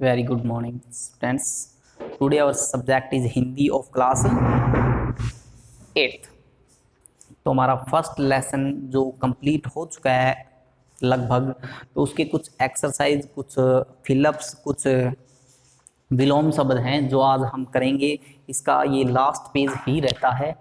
Very good morning, students. Today our subject is Hindi of class 8th. तो हमारा first lesson जो complete हो चुका है लगभग, तो उसके कुछ एक्सरसाइज, कुछ फिलअप्स, कुछ विलोम शब्द हैं जो आज हम करेंगे। इसका ये लास्ट पेज ही रहता है,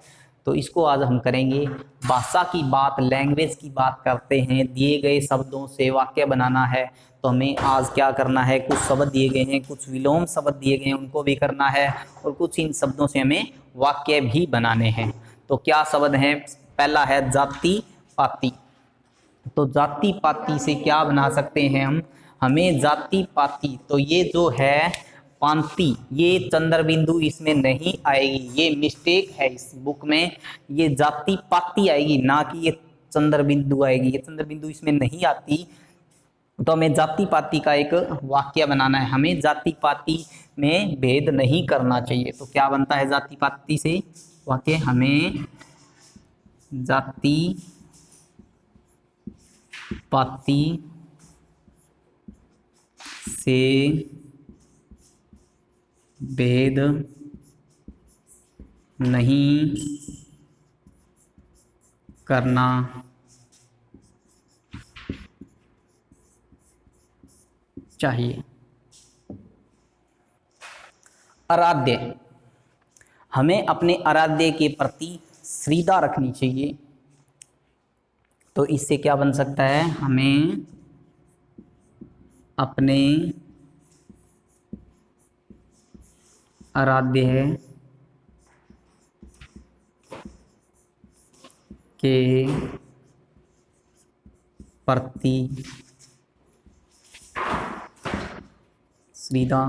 तो इसको आज हम करेंगे। भाषा की बात, लैंग्वेज की बात करते हैं। दिए गए शब्दों से वाक्य बनाना है, तो हमें आज क्या करना है, कुछ शब्द दिए गए हैं, कुछ विलोम शब्द दिए गए हैं, उनको भी करना है, और कुछ इन शब्दों से हमें वाक्य भी बनाने हैं। तो क्या शब्द हैं? पहला है जाति पाति। तो जाति पाति से क्या बना सकते हैं हम? हमें जाति पाति, तो ये जो है पांति, ये चंद्र बिंदु इसमें नहीं आएगी, ये मिस्टेक है इस बुक में। ये जाति पाति आएगी, ना कि ये चंद्र बिंदु आएगी। ये चंद्र बिंदु इसमें नहीं आती, तो हमें जाति पाति का एक वाक्य बनाना है। हमें जाति पाति में भेद नहीं करना चाहिए। तो क्या बनता है जाति पाति से वाक्य? हमें जाति पाति से भेद नहीं करना चाहिए। आराध्य, हमें अपने आराध्य के प्रति श्रद्धा रखनी चाहिए। तो इससे क्या बन सकता है? हमें अपने आराध्य के प्रति श्रद्धा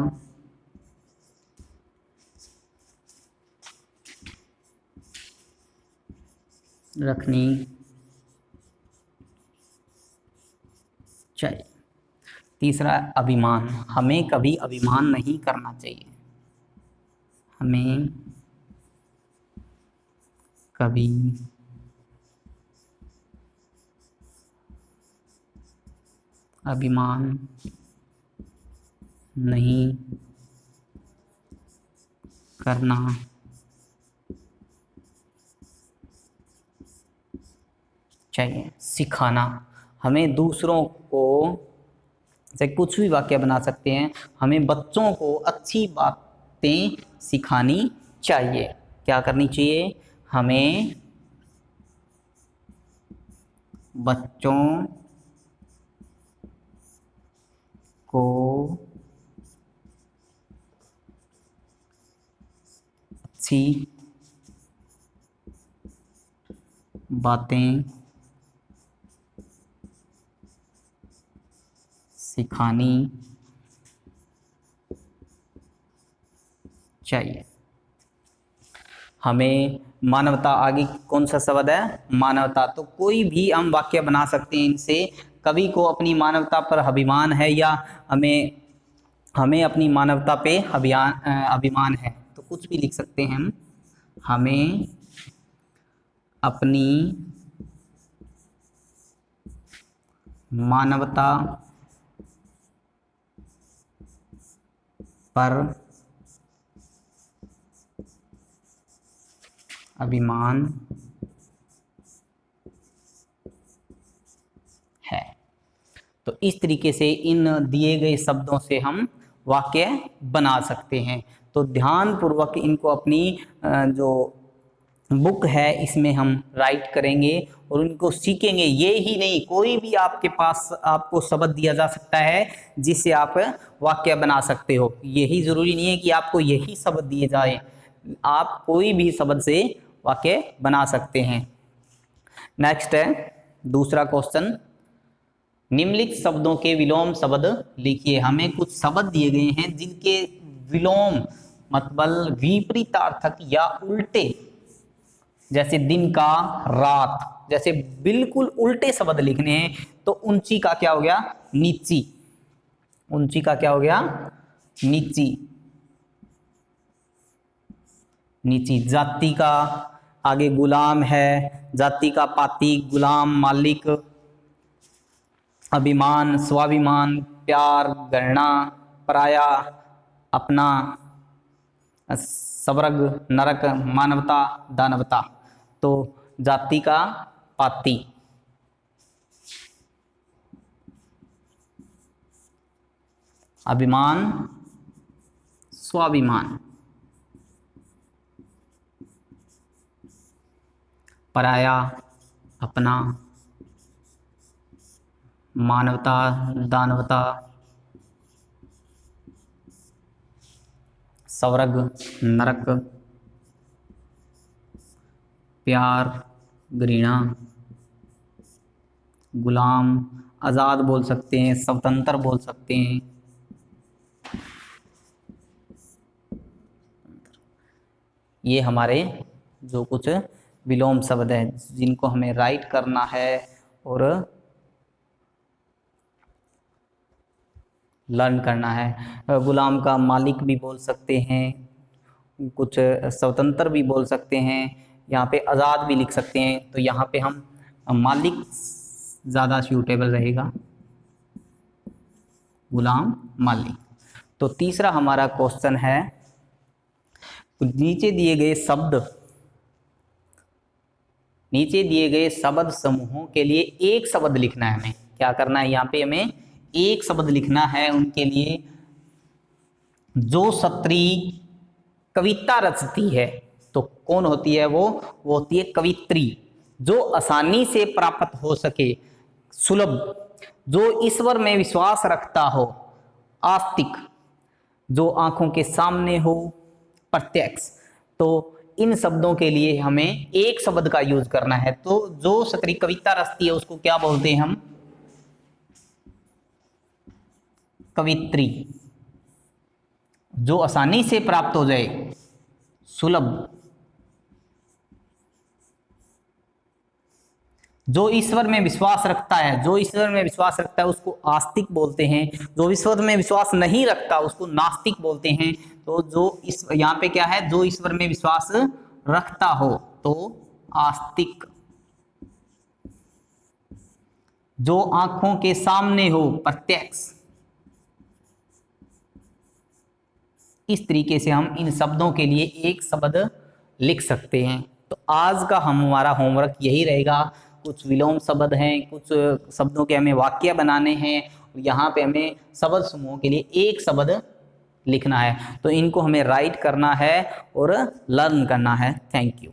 रखनी चाहिए। तीसरा, अभिमान, हमें कभी अभिमान नहीं करना चाहिए। हमें कभी अभिमान नहीं करना चाहिए। सिखाना, हमें दूसरों को, से कुछ भी वाक्य बना सकते हैं, हमें बच्चों को अच्छी बातें सिखानी चाहिए। क्या करनी चाहिए? हमें बच्चों को अच्छी बातें सिखानी चाहिए। हमें मानवता, आगे कौन सा शब्द है? मानवता। तो कोई भी हम वाक्य बना सकते हैं इनसे। कवि को अपनी मानवता पर अभिमान है, या हमें अपनी मानवता पे अभिमान है, तो कुछ भी लिख सकते हैं हम। हमें अपनी मानवता पर अभिमान है। तो इस तरीके से इन दिए गए शब्दों से हम वाक्य बना सकते हैं। तो ध्यानपूर्वक इनको अपनी जो बुक है इसमें हम राइट करेंगे और उनको सीखेंगे। ये ही नहीं, कोई भी आपके पास आपको शब्द दिया जा सकता है जिससे आप वाक्य बना सकते हो। यही जरूरी नहीं है कि आपको यही शब्द दिए जाए, आप कोई भी शब्द से वाक्य बना सकते हैं। नेक्स्ट है दूसरा क्वेश्चन, निम्नलिखित शब्दों के विलोम शब्द लिखिए। हमें कुछ शब्द दिए गए हैं जिनके विलोम मतलब विपरीतार्थक या उल्टे, जैसे दिन का रात, जैसे बिल्कुल उल्टे शब्द लिखने हैं। तो ऊंची का क्या हो गया? नीची। ऊंची का क्या हो गया? नीची। नीची। जाति का आगे गुलाम है, जाति का पाति, गुलाम, मालिक, अभिमान, स्वाभिमान, प्यार, गणना, पराया, अपना, स्वर्ग, नरक, मानवता, दानवता। तो जाति का पाती, अभिमान, स्वाभिमान, पराया, अपना, मानवता, दानवता, स्वर्ग, नरक, प्यार, घृणा, गुलाम, आज़ाद बोल सकते हैं, स्वतंत्र बोल सकते हैं। ये हमारे जो कुछ विलोम शब्द हैं जिनको हमें राइट करना है और लर्न करना है। गुलाम का मालिक भी बोल सकते हैं, कुछ स्वतंत्र भी बोल सकते हैं, यहाँ पे आज़ाद भी लिख सकते हैं। तो यहाँ पे हम मालिक ज़्यादा सूटेबल रहेगा, गुलाम, मालिक। तो तीसरा हमारा क्वेश्चन है, नीचे दिए गए शब्द समूहों के लिए एक शब्द लिखना है। हमें क्या करना है, यहाँ पे हमें एक शब्द लिखना है उनके लिए जो स्त्री कविता रचती है। तो कौन होती है वो होती है कवित्री, जो आसानी से प्राप्त हो सके, सुलभ, जो ईश्वर में विश्वास रखता हो, आस्तिक, जो आंखों के सामने हो, प्रत्यक्ष। तो इन शब्दों के लिए हमें एक शब्द का यूज करना है। तो जो स्त्री कविता रचती है उसको क्या बोलते हैं हम, कवित्री। जो आसानी से प्राप्त हो जाए, सुलभ, जो ईश्वर में विश्वास रखता है, उसको आस्तिक बोलते हैं। जो ईश्वर में विश्वास नहीं रखता उसको नास्तिक बोलते हैं। तो जो इस यहाँ पे क्या है, जो ईश्वर में विश्वास रखता हो तो आस्तिक, जो आंखों के सामने हो, प्रत्यक्ष। इस तरीके से हम इन शब्दों के लिए एक शब्द लिख सकते हैं। तो आज का हमारा होमवर्क यही रहेगा। कुछ विलोम शब्द हैं, कुछ शब्दों के हमें वाक्य बनाने हैं, यहाँ पे हमें शब्द समूह के लिए एक शब्द लिखना है। तो इनको हमें राइट करना है और लर्न करना है। Thank you.